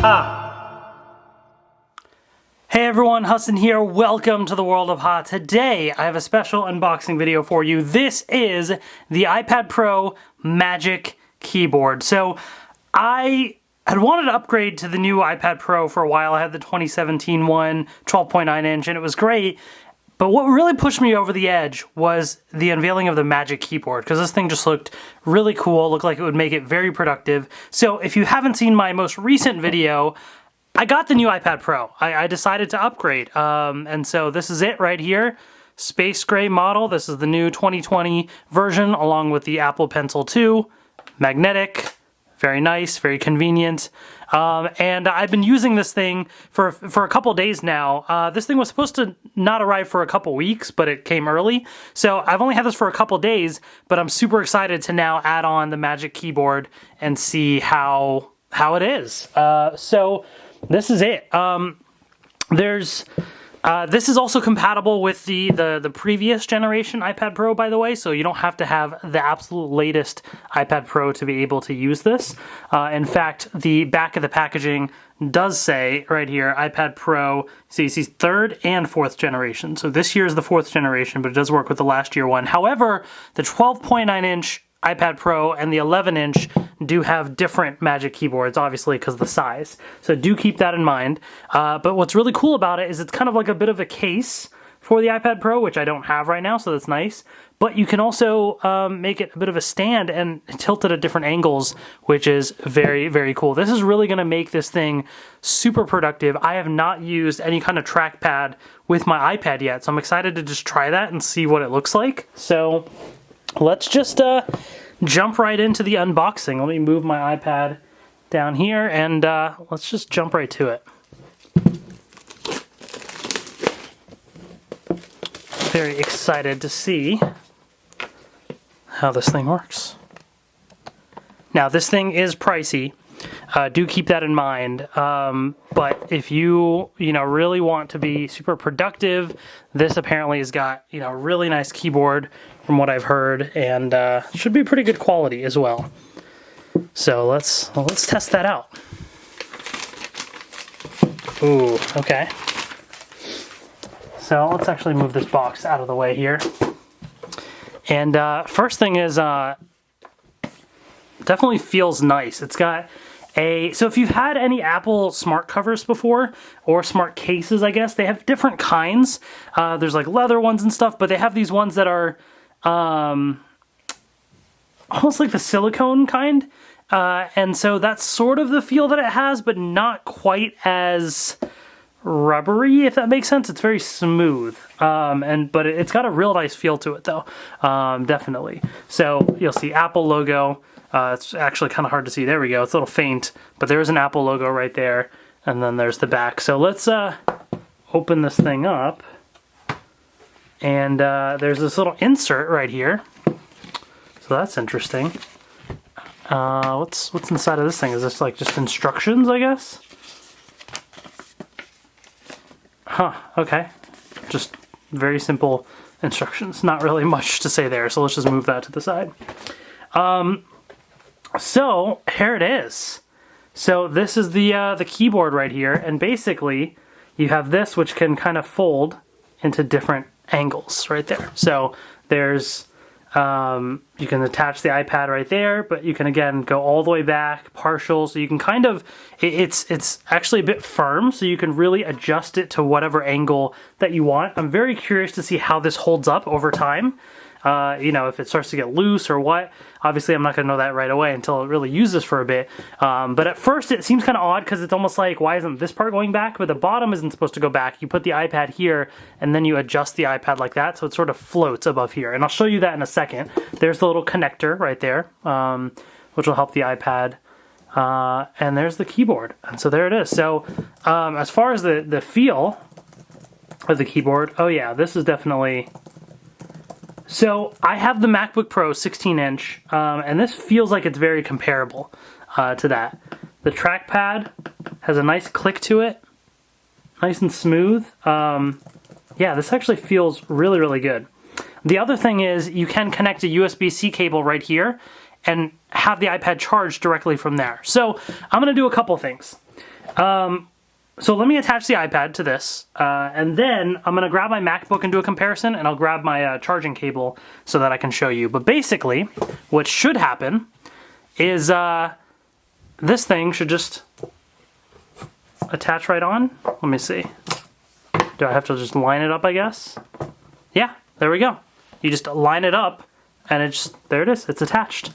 Ha! Hey everyone, Huston here. Welcome to the world of Ha. Today I have a special unboxing video for you. This is the iPad Pro Magic Keyboard. So I had wanted to upgrade to the new iPad Pro for a while. I had the 2017 one, 12.9 inch, and it was great. But what really pushed me over the edge was the unveiling of the Magic Keyboard, because this thing just looked really cool, looked like it would make it very productive. So if you haven't seen my most recent video, I got the new iPad Pro. I decided to upgrade, and so this is it right here. Space gray model. This is the new 2020 version, along with the Apple Pencil 2, magnetic, very nice, very convenient. And I've been using this thing for a couple days now. This thing was supposed to not arrive for a couple weeks, but it came early. So I've only had this for a couple days, but I'm super excited to now add on the Magic Keyboard and see how it is. So this is it. This is also compatible with the previous generation iPad Pro, by the way, so you don't have to have the absolute latest iPad Pro to be able to use this. In fact, the back of the packaging does say right here, iPad Pro, so you see third and fourth generation. So this year is the fourth generation, but it does work with the last year one. However, the 12.9 inch iPad Pro and the 11 inch do have different Magic Keyboards, obviously because of the size. So do keep that in mind. But what's really cool about it is it's kind of like a bit of a case for the iPad Pro, which I don't have right now, so that's nice. But you can also make it a bit of a stand and tilt it at different angles, which is very, very cool. This is really going to make this thing super productive. I have not used any kind of trackpad with my iPad yet, so I'm excited to just try that and see what it looks like. So let's just jump right into the unboxing. Let me move my iPad down here and let's just jump right to it. Very excited to see how this thing works. Now this thing is pricey. Do keep that in mind. But if you really want to be super productive, this apparently has got a really nice keyboard from what I've heard, and should be pretty good quality as well. So let's test that out. Ooh, okay. So let's actually move this box out of the way here. And first thing is, definitely feels nice. It's got so if you've had any Apple smart covers before, or smart cases, I guess, they have different kinds. There's like leather ones and stuff, but they have these ones that are almost like the silicone kind. And so that's sort of the feel that it has, but not quite as rubbery, if that makes sense. It's very smooth, but it's got a real nice feel to it though, definitely. So you'll see Apple logo. It's actually kind of hard to see. There we go. It's a little faint, but there is an Apple logo right there, and then there's the back. So let's open this thing up, and there's this little insert right here. So that's interesting. What's inside of this thing? Is this like just instructions, I guess? Huh, okay. Just very simple instructions. Not really much to say there, so let's just move that to the side. So here it is. So this is the keyboard right here, and basically you have this, which can kind of fold into different angles right there. So there's you can attach the iPad right there, but you can again go all the way back, partial, so you can kind of, it's actually a bit firm, so you can really adjust it to whatever angle that you want. I'm very curious to see how this holds up over time. If it starts to get loose or what. Obviously, I'm not going to know that right away until it really uses for a bit. But at first, it seems kind of odd because it's almost like, why isn't this part going back? But the bottom isn't supposed to go back. You put the iPad here, and then you adjust the iPad like that, so it sort of floats above here. And I'll show you that in a second. There's the little connector right there, which will help the iPad. And there's the keyboard. And so there it is. So as far as the feel of the keyboard, oh yeah, this is definitely... So I have the MacBook Pro 16-inch, and this feels like it's very comparable to that. The trackpad has a nice click to it, nice and smooth. Yeah, this actually feels really, really good. The other thing is you can connect a USB-C cable right here and have the iPad charged directly from there. So I'm going to do a couple things. So let me attach the iPad to this, and then I'm going to grab my MacBook and do a comparison, and I'll grab my charging cable so that I can show you. But basically, what should happen is this thing should just attach right on. Let me see. Do I have to just line it up, I guess? Yeah, there we go. You just line it up, and there it is. It's attached.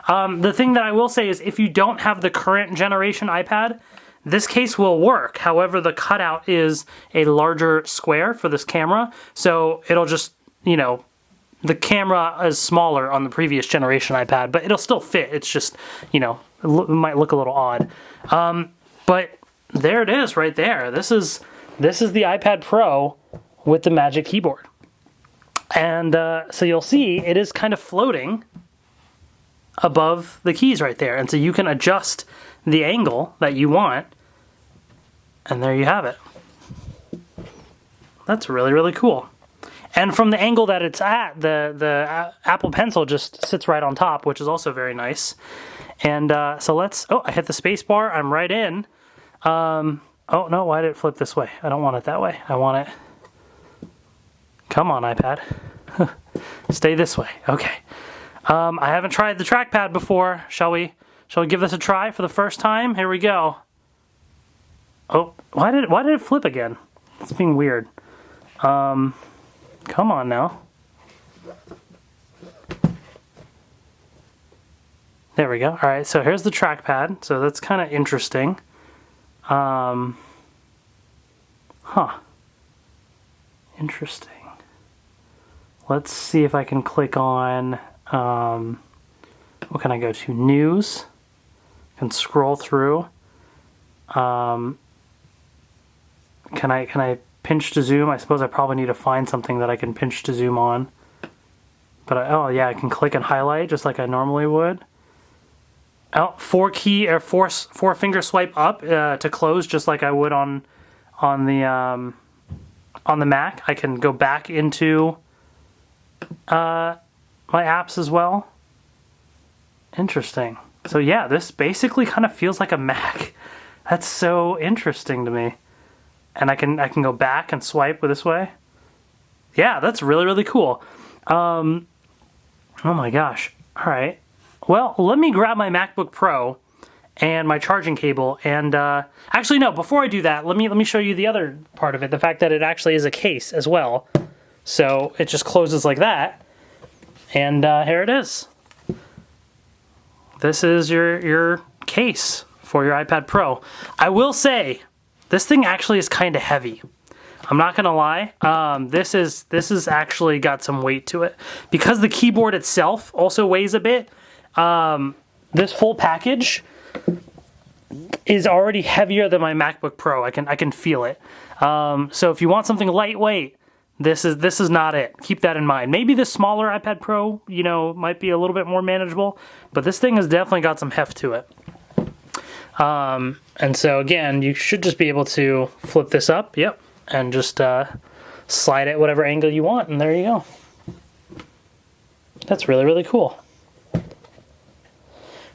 The thing that I will say is if you don't have the current generation iPad, this case will work. However, the cutout is a larger square for this camera, so it'll just, you know, the camera is smaller on the previous generation iPad, but it'll still fit. It's just, you know, it might look a little odd. But there it is right there. This is the iPad Pro with the Magic Keyboard. And so you'll see it is kind of floating above the keys right there. And so you can adjust the angle that you want, and there you have it. That's really, really cool. And from the angle that it's at, the Apple Pencil just sits right on top, which is also very nice. And so let's, oh, I hit the space bar, I'm right in. Oh no, why did it flip this way? I don't want it that way. I want it, come on iPad. Stay this way, okay. I haven't tried the trackpad before. Shall we give this a try for the first time? Here we go. Oh, why did it flip again? It's being weird. Come on now. There we go. All right, so here's the trackpad. So that's kind of interesting. Interesting. Let's see if I can click on, what can I go to? News. I can scroll through. Can I pinch to zoom? I suppose I probably need to find something that I can pinch to zoom on. But oh yeah, I can click and highlight just like I normally would. Oh, four finger swipe up to close, just like I would on the Mac. I can go back into my apps as well. Interesting. So yeah, this basically kind of feels like a Mac. That's so interesting to me. And I can go back and swipe this way. Yeah, that's really, really cool. Oh my gosh. All right. Well, let me grab my MacBook Pro and my charging cable. And actually, no, before I do that, let me show you the other part of it. The fact that it actually is a case as well. So it just closes like that. And here it is. This is your case for your iPad Pro. I will say, this thing actually is kind of heavy. I'm not gonna lie. This is actually got some weight to it. Because the keyboard itself also weighs a bit, this full package is already heavier than my MacBook Pro. I can feel it. So if you want something lightweight, this is not it. Keep that in mind. Maybe the smaller iPad Pro, you know, might be a little bit more manageable, but this thing has definitely got some heft to it. And so again, you should just be able to flip this up, yep, and just slide it whatever angle you want, and there you go. That's really, really cool.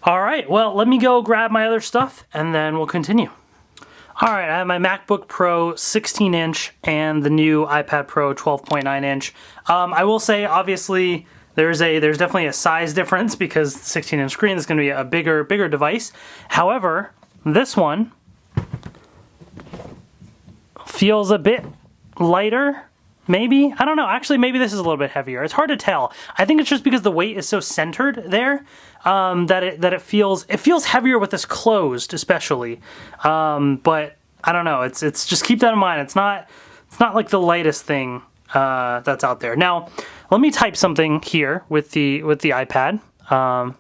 All right, well, let me go grab my other stuff, and then we'll continue. All right, I have my MacBook Pro 16-inch and the new iPad Pro 12.9-inch. I will say, obviously, there's definitely a size difference because the 16-inch screen is going to be a bigger device. However, this one feels a bit lighter, maybe? I don't know. Actually, maybe this is a little bit heavier. It's hard to tell. I think it's just because the weight is so centered there that it feels heavier with this closed, especially. But I don't know. It's just keep that in mind. It's not like the lightest thing that's out there. Now, let me type something here with the iPad. I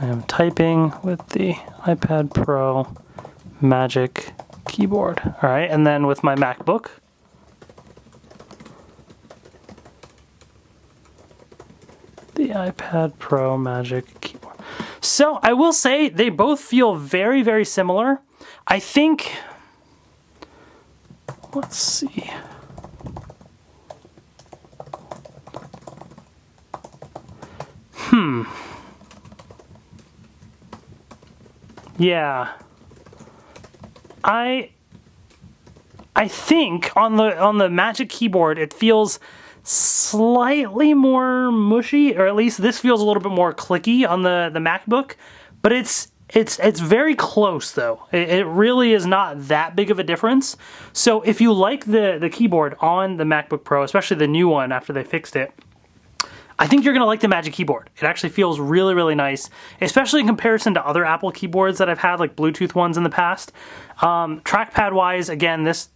am typing with the iPad Pro Magic Keyboard. All right, and then with my MacBook. The iPad Pro Magic Keyboard. So I will say they both feel very, very similar. I think, let's see. Yeah. I think on the Magic Keyboard it feels slightly more mushy, or at least this feels a little bit more clicky on the MacBook, but it's very close though. It really is not that big of a difference. So if you like the keyboard on the MacBook Pro, especially the new one after they fixed it, I think you're going to like the Magic Keyboard. It actually feels really, really nice, especially in comparison to other Apple keyboards that I've had, like Bluetooth ones in the past. Trackpad-wise, again, this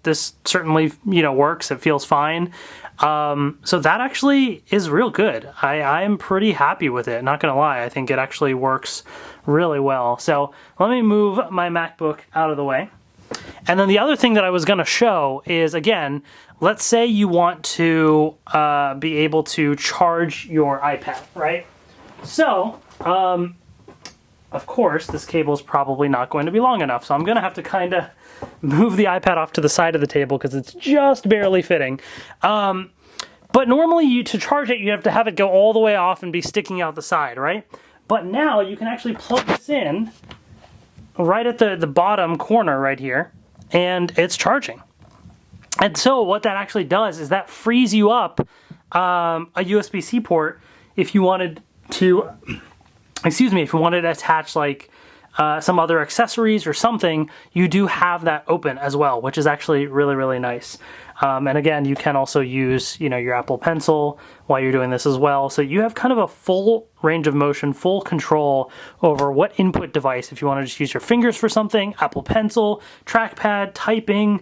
certainly, you know, works. It feels fine. So that actually is real good. I am pretty happy with it, not going to lie. I think it actually works really well. So let me move my MacBook out of the way. And then the other thing that I was going to show is, again, let's say you want to be able to charge your iPad, right? So, of course, this cable is probably not going to be long enough, so I'm going to have to kind of move the iPad off to the side of the table because it's just barely fitting. But normally, to charge it, you have to have it go all the way off and be sticking out the side, right? But now you can actually plug this in right at the bottom corner right here, and it's charging. And so what that actually does is that frees you up a USB-C port if you wanted to, if you wanted to attach like some other accessories or something, you do have that open as well, which is actually really, really nice. And again, you can also use, you know, your Apple Pencil while you're doing this as well. So you have kind of a full range of motion, full control over what input device. If you want to just use your fingers for something, Apple Pencil, trackpad, typing,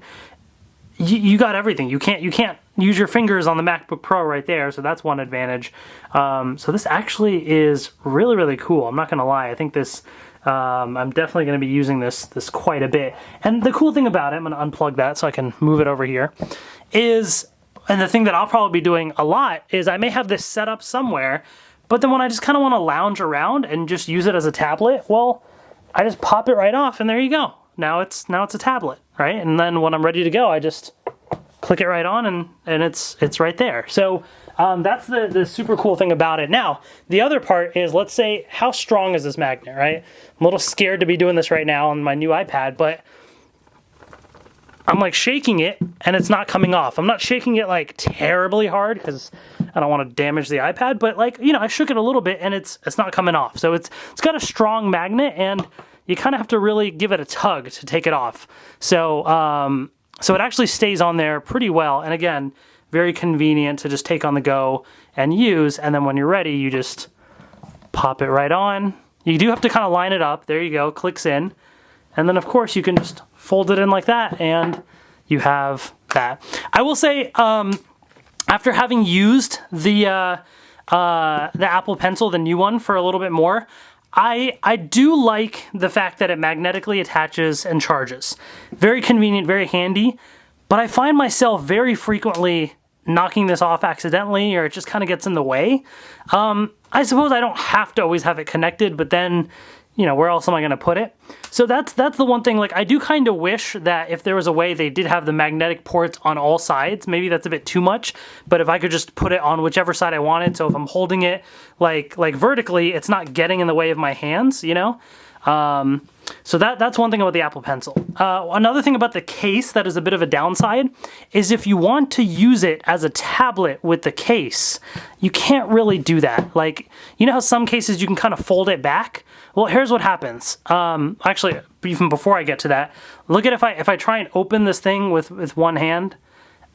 you got everything. You can't use your fingers on the MacBook Pro right there, so that's one advantage. So this actually is really, really cool. I'm not going to lie. I think this, I'm definitely going to be using this quite a bit. And the cool thing about it, I'm going to unplug that so I can move it over here, is, and the thing that I'll probably be doing a lot is I may have this set up somewhere, but then when I just kind of want to lounge around and just use it as a tablet, well, I just pop it right off and there you go. Now it's a tablet, right? And then when I'm ready to go, I just click it right on and it's right there. So that's the super cool thing about it. Now, the other part is, let's say, how strong is this magnet, right? I'm a little scared to be doing this right now on my new iPad, but I'm like shaking it and it's not coming off. I'm not shaking it like terribly hard because I don't want to damage the iPad, but like, you know, I shook it a little bit and it's not coming off. So it's got a strong magnet and you kind of have to really give it a tug to take it off. So so it actually stays on there pretty well. And again, very convenient to just take on the go and use. And then when you're ready, you just pop it right on. You do have to kind of line it up. There you go, clicks in. And then of course you can just fold it in like that and you have that. I will say, after having used the Apple Pencil, the new one, for a little bit more, I do like the fact that it magnetically attaches and charges. Very convenient, very handy, but I find myself very frequently knocking this off accidentally, or it just kind of gets in the way. I suppose I don't have to always have it connected, but then, you know, where else am I going to put it? So that's the one thing. Like, I do kind of wish that if there was a way they did have the magnetic ports on all sides. Maybe that's a bit too much, but if I could just put it on whichever side I wanted, so if I'm holding it like vertically, it's not getting in the way of my hands, you know? So that's one thing about the Apple Pencil. Another thing about the case that is a bit of a downside is if you want to use it as a tablet with the case, you can't really do that. Like, you know how some cases you can kind of fold it back? Well, here's what happens. Actually, even before I get to that, look at if I try and open this thing with one hand.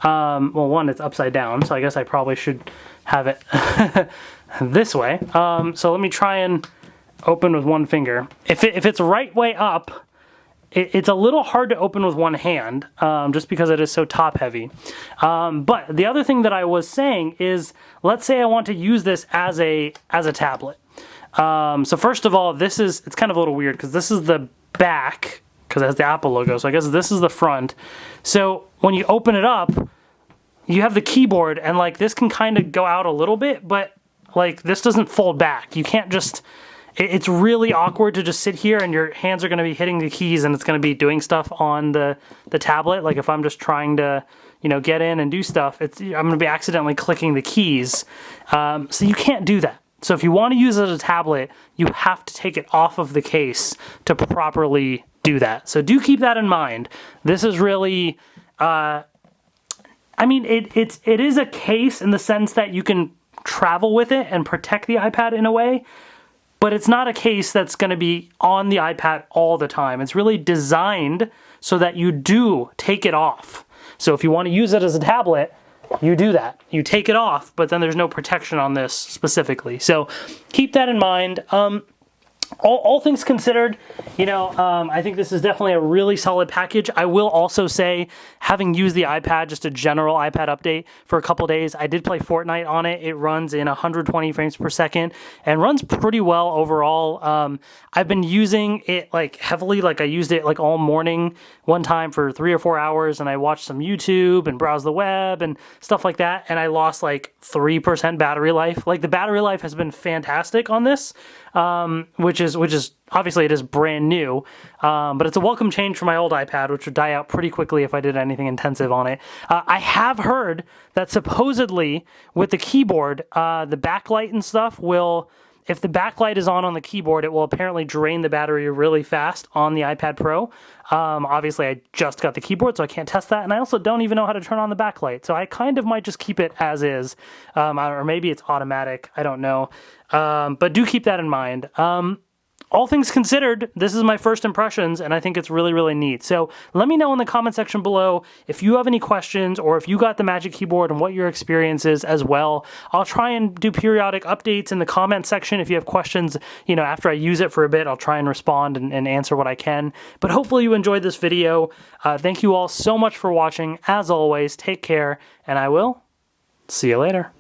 Well, one, it's upside down, so I guess I probably should have it this way. So let me try and open with one finger. If it's right way up, it's a little hard to open with one hand, just because it is so top heavy. But the other thing that I was saying is, let's say I want to use this as a tablet. So first of all, it's kind of a little weird because this is the back, because it has the Apple logo. So I guess this is the front. So when you open it up, you have the keyboard, and like this can kind of go out a little bit, but like this doesn't fold back. You can't just, it's really awkward to just sit here and your hands are going to be hitting the keys and it's going to be doing stuff on the tablet. Like if I'm just trying to, you know, get in and do stuff, I'm going to be accidentally clicking the keys. So you can't do that. So if you want to use it as a tablet, you have to take it off of the case to properly do that. So do keep that in mind. This is really, I mean, it is a case in the sense that you can travel with it and protect the iPad in a way, but it's not a case that's going to be on the iPad all the time. It's really designed so that you do take it off. So if you want to use it as a tablet, you do that. You take it off, but then there's no protection on this specifically. So keep that in mind. All things considered, you know, I think this is definitely a really solid package. I will also say, having used the iPad, just a general iPad update for a couple days, I did play Fortnite on it. It runs in 120 frames per second and runs pretty well overall. I've been using it like heavily, like I used it like all morning one time for 3 or 4 hours, and I watched some YouTube and browsed the web and stuff like that, and I lost like 3% battery life. Like the battery life has been fantastic on this, which is obviously it is brand new, but it's a welcome change from my old iPad, which would die out pretty quickly if I did anything intensive on it. I have heard that supposedly with the keyboard, the backlight and stuff will, if the backlight is on the keyboard, it will apparently drain the battery really fast on the iPad Pro. Obviously, I just got the keyboard, so I can't test that, and I also don't even know how to turn on the backlight, so I kind of might just keep it as is, or maybe it's automatic, I don't know, but do keep that in mind. All things considered, this is my first impressions, and I think it's really, really neat. So let me know in the comment section below if you have any questions or if you got the Magic Keyboard and what your experience is as well. I'll try and do periodic updates in the comment section. If you have questions, you know, after I use it for a bit, I'll try and respond and answer what I can. But hopefully you enjoyed this video. Thank you all so much for watching. As always, take care, and I will see you later.